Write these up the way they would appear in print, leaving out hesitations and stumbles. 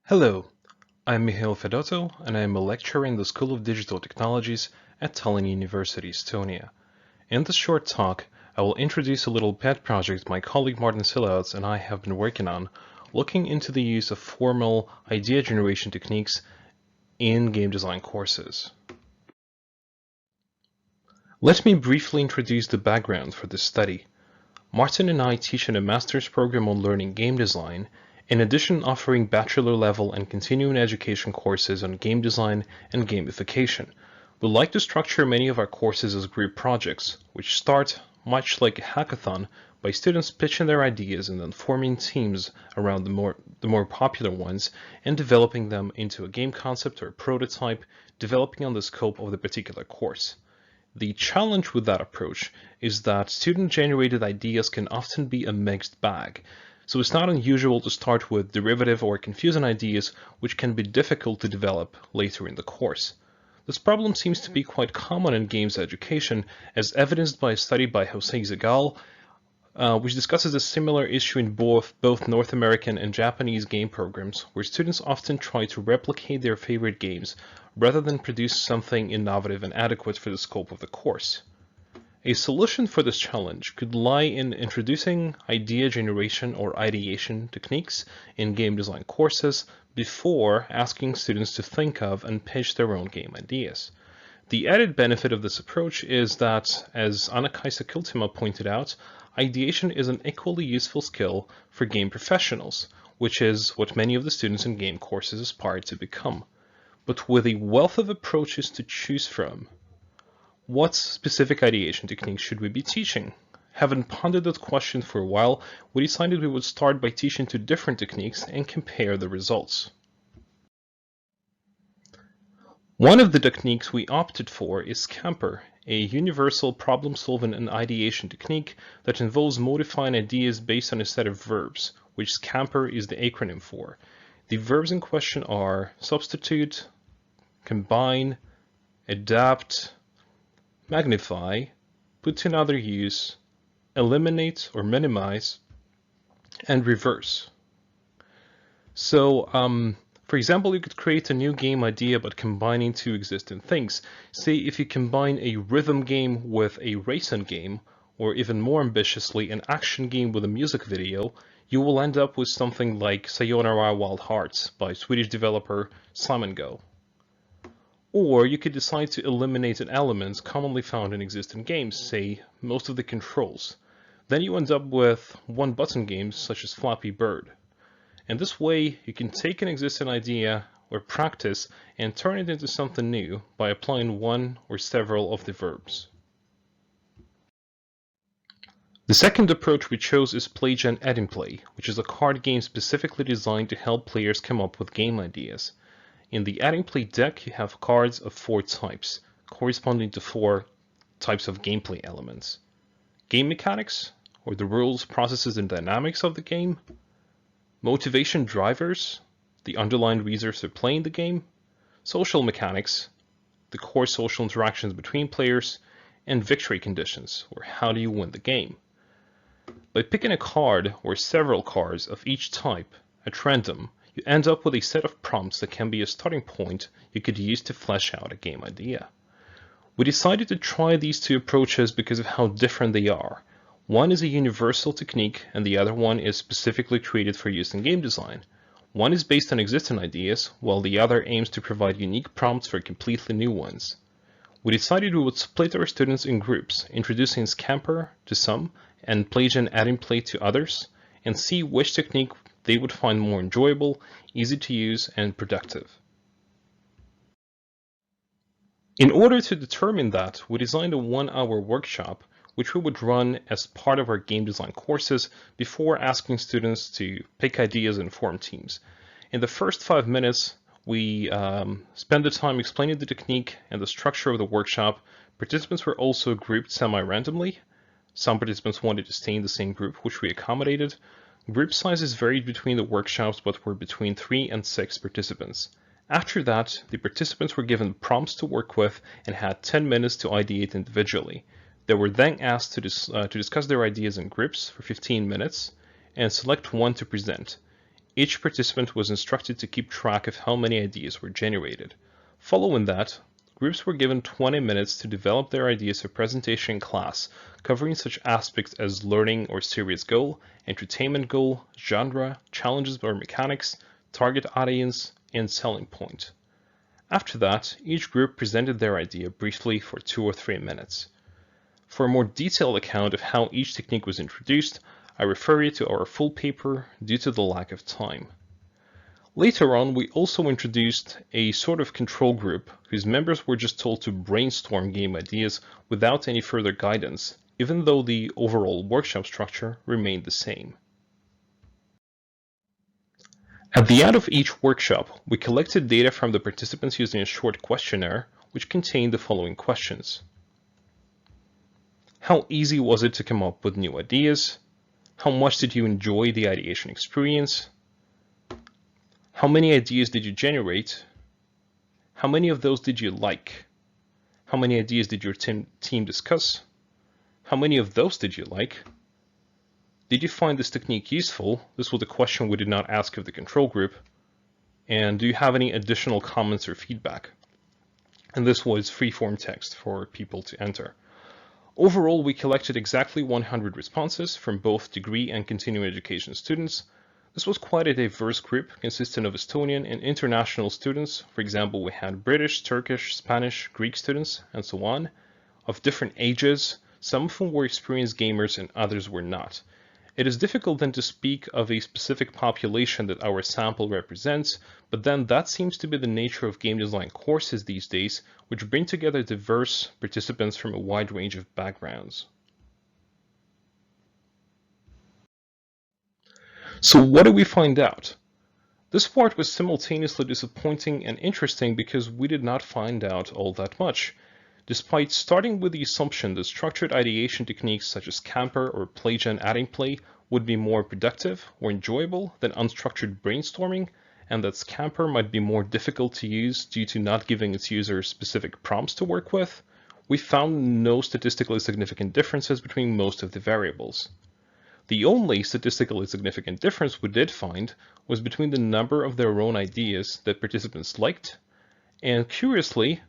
Hello, I'm Mihail Fedotov, and I am a lecturer in the School of Digital Technologies at Tallinn University, Estonia. In this short talk, I will introduce a little pet project my colleague Martin Silouts and I have been working on, looking into the use of formal idea generation techniques in game design courses. Let me briefly introduce the background for this study. Martin and I teach in a master's program on learning game design, in addition offering bachelor level and continuing education courses on game design and gamification. We like to structure many of our courses as group projects, which start, much like a hackathon, by students pitching their ideas and then forming teams around the more popular ones and developing them into a game concept or prototype, developing on the scope of the particular course. The challenge with that approach is that student-generated ideas can often be a mixed bag, so it's not unusual to start with derivative or confusing ideas which can be difficult to develop later in the course. This problem seems to be quite common in games education, as evidenced by a study by Jose Zagal, which discusses a similar issue in both North American and Japanese game programs, where students often try to replicate their favorite games rather than produce something innovative and adequate for the scope of the course. A solution for this challenge could lie in introducing idea generation or ideation techniques in game design courses before asking students to think of and pitch their own game ideas. The added benefit of this approach is that, as Anna-Kaisa Kiltima pointed out, ideation is an equally useful skill for game professionals, which is what many of the students in game courses aspire to become. But with a wealth of approaches to choose from, what specific ideation techniques should we be teaching? Having pondered that question for a while, we decided we would start by teaching two different techniques and compare the results. One of the techniques we opted for is SCAMPER, a universal problem-solving and ideation technique that involves modifying ideas based on a set of verbs, which SCAMPER is the acronym for. The verbs in question are substitute, combine, adapt, magnify, put to another use, eliminate or minimize, and reverse. So, for example, you could create a new game idea by combining two existing things. Say if you combine a rhythm game with a racing game, or even more ambitiously, an action game with a music video, you will end up with something like Sayonara Wild Hearts by Swedish developer Simon Go. Or you could decide to eliminate an element commonly found in existing games, say most of the controls. Then you end up with one-button games such as Flappy Bird. And this way, you can take an existing idea or practice and turn it into something new by applying one or several of the verbs. The second approach we chose is PlayGen Add and Play, which is a card game specifically designed to help players come up with game ideas. In the Add and Play deck, you have cards of 4 types, corresponding to 4 types of gameplay elements. Game mechanics, or the rules, processes, and dynamics of the game. Motivation drivers, the underlying reasons for playing the game. Social mechanics, the core social interactions between players. And victory conditions, or how do you win the game. By picking a card or several cards of each type at random, you end up with a set of prompts that can be a starting point you could use to flesh out a game idea. We decided to try these two approaches because of how different they are. One is a universal technique and the other one is specifically created for use in game design. One is based on existing ideas, while the other aims to provide unique prompts for completely new ones. We decided we would split our students in groups, introducing SCAMPER to some and PlayGen Add and Play to others, and see which technique they would find more enjoyable, easy to use, and productive. In order to determine that, we designed a 1-hour workshop which we would run as part of our game design courses before asking students to pick ideas and form teams. In the first 5 minutes, we spent the time explaining the technique and the structure of the workshop. Participants were also grouped semi-randomly. Some participants wanted to stay in the same group, which we accommodated. Group sizes varied between the workshops, but were between 3 and 6 participants. After that, the participants were given prompts to work with and had 10 minutes to ideate individually. They were then asked to discuss their ideas in groups for 15 minutes and select one to present. Each participant was instructed to keep track of how many ideas were generated. Following that, groups were given 20 minutes to develop their ideas for presentation in class, covering such aspects as learning or serious goal, entertainment goal, genre, challenges or mechanics, target audience, and selling point. After that, each group presented their idea briefly for 2 or 3 minutes. For a more detailed account of how each technique was introduced, I refer you to our full paper due to the lack of time. Later on, we also introduced a sort of control group whose members were just told to brainstorm game ideas without any further guidance, even though the overall workshop structure remained the same. At the end of each workshop, we collected data from the participants using a short questionnaire, which contained the following questions. How easy was it to come up with new ideas? How much did you enjoy the ideation experience? How many ideas did you generate? How many of those did you like? How many ideas did your team discuss? How many of those did you like? Did you find this technique useful? This was a question we did not ask of the control group. And do you have any additional comments or feedback? And this was free-form text for people to enter. Overall, we collected exactly 100 responses from both degree and continuing education students. This was quite a diverse group consisting of Estonian and international students. For example, we had British, Turkish, Spanish, Greek students, and so on, of different ages. Some of whom were experienced gamers and others were not. It is difficult then to speak of a specific population that our sample represents, but then that seems to be the nature of game design courses these days, which bring together diverse participants from a wide range of backgrounds. So what did we find out? This part was simultaneously disappointing and interesting because we did not find out all that much. Despite starting with the assumption that structured ideation techniques such as SCAMPER or PlayGen adding play would be more productive or enjoyable than unstructured brainstorming, and that SCAMPER might be more difficult to use due to not giving its users specific prompts to work with, we found no statistically significant differences between most of the variables. The only statistically significant difference we did find was between the number of their own ideas that participants liked, and curiously,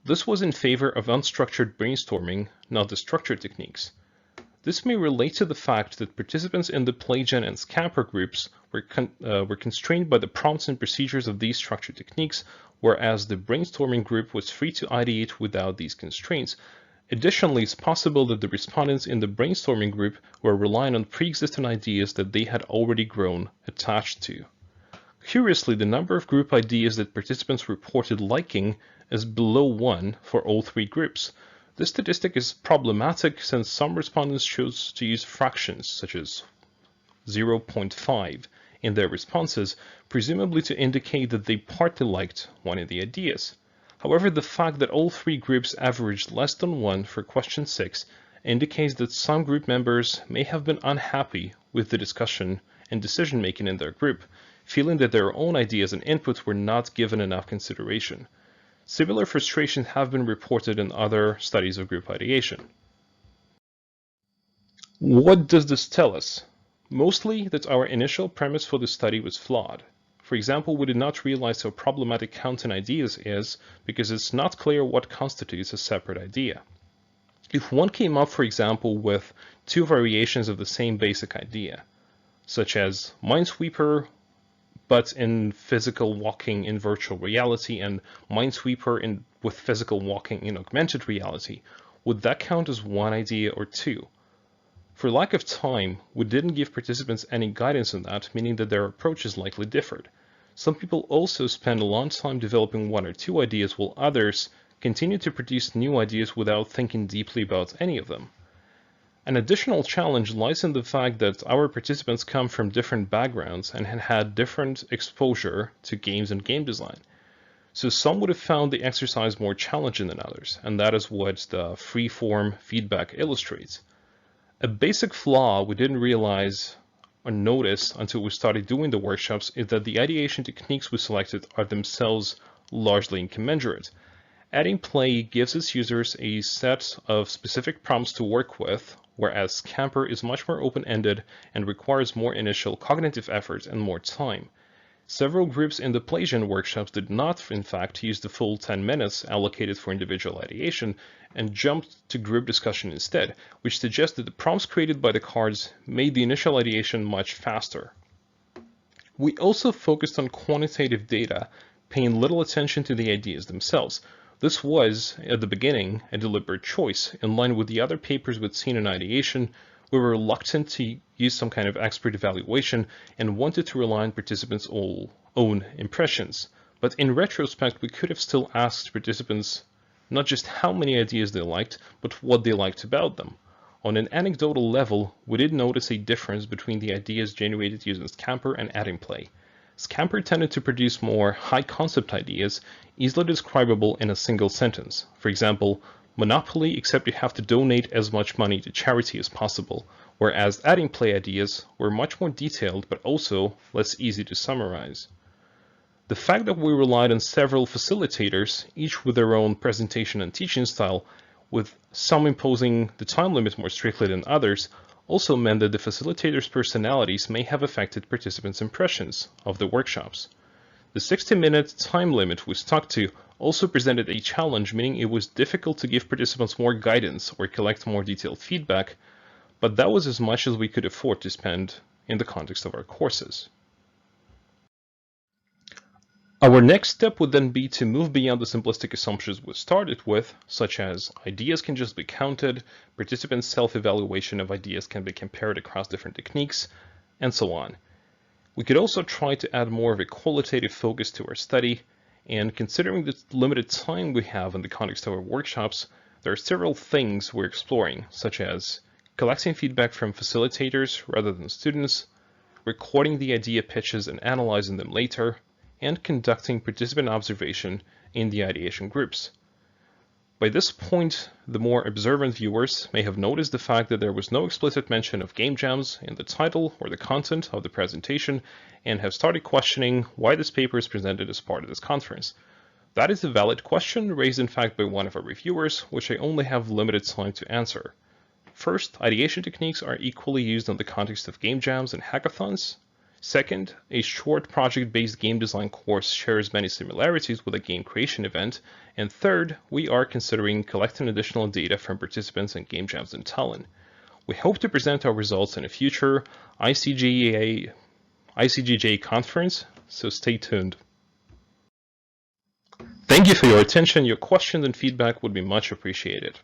this was in favor of unstructured brainstorming, not the structured techniques. This may relate to the fact that participants in the PlayGen and SCAMPER groups were constrained by the prompts and procedures of these structured techniques, whereas the brainstorming group was free to ideate without these constraints. Additionally, it's possible that the respondents in the brainstorming group were relying on pre-existing ideas that they had already grown attached to. Curiously, the number of group ideas that participants reported liking is below 1 for all three groups. This statistic is problematic since some respondents chose to use fractions, such as 0.5, in their responses, presumably to indicate that they partly liked one of the ideas. However, the fact that all three groups averaged less than 1 for question 6 indicates that some group members may have been unhappy with the discussion and decision-making in their group, feeling that their own ideas and inputs were not given enough consideration. Similar frustrations have been reported in other studies of group ideation. What does this tell us? Mostly that our initial premise for the study was flawed. For example, we did not realize how problematic counting ideas is because it's not clear what constitutes a separate idea. If one came up, for example, with 2 variations of the same basic idea, such as Minesweeper but in physical walking in virtual reality and Minesweeper with physical walking in augmented reality, would that count as one idea or 2? For lack of time, we didn't give participants any guidance on that, meaning that their approaches likely differed. Some people also spend a long time developing 1 or 2 ideas, while others continue to produce new ideas without thinking deeply about any of them. An additional challenge lies in the fact that our participants come from different backgrounds and had had different exposure to games and game design. So some would have found the exercise more challenging than others, and that is what the free-form feedback illustrates. A basic flaw we didn't realize or notice until we started doing the workshops is that the ideation techniques we selected are themselves largely incommensurate. Adding play gives its users a set of specific prompts to work with, whereas SCAMPER is much more open-ended and requires more initial cognitive effort and more time. Several groups in the Playsian workshops did not, in fact, use the full 10 minutes allocated for individual ideation and jumped to group discussion instead, which suggests that the prompts created by the cards made the initial ideation much faster. We also focused on quantitative data, paying little attention to the ideas themselves. This was, at the beginning, a deliberate choice. In line with the other papers we'd seen in ideation, we were reluctant to use some kind of expert evaluation and wanted to rely on participants' own impressions. But in retrospect, we could have still asked participants not just how many ideas they liked, but what they liked about them. On an anecdotal level, we did notice a difference between the ideas generated using SCAMPER and adding play. SCAMPER tended to produce more high-concept ideas, easily describable in a single sentence. For example, Monopoly, except you have to donate as much money to charity as possible, whereas adding play ideas were much more detailed but also less easy to summarize. The fact that we relied on several facilitators, each with their own presentation and teaching style, with some imposing the time limit more strictly than others, also meant that the facilitators' personalities may have affected participants' impressions of the workshops. The 60-minute time limit we stuck to also presented a challenge, meaning it was difficult to give participants more guidance or collect more detailed feedback, but that was as much as we could afford to spend in the context of our courses. Our next step would then be to move beyond the simplistic assumptions we started with, such as ideas can just be counted, participants' self-evaluation of ideas can be compared across different techniques, and so on. We could also try to add more of a qualitative focus to our study, and considering the limited time we have in the context of our workshops, there are several things we're exploring, such as collecting feedback from facilitators rather than students, recording the idea pitches and analyzing them later, and conducting participant observation in the ideation groups. By this point, the more observant viewers may have noticed the fact that there was no explicit mention of game jams in the title or the content of the presentation and have started questioning why this paper is presented as part of this conference. That is a valid question raised in fact by one of our reviewers, which I only have limited time to answer. First, ideation techniques are equally used in the context of game jams and hackathons. Second, a short project-based game design course shares many similarities with a game creation event. And third, we are considering collecting additional data from participants in game jams in Tallinn. We hope to present our results in a future ICGJ conference, so stay tuned. Thank you for your attention. Your questions and feedback would be much appreciated.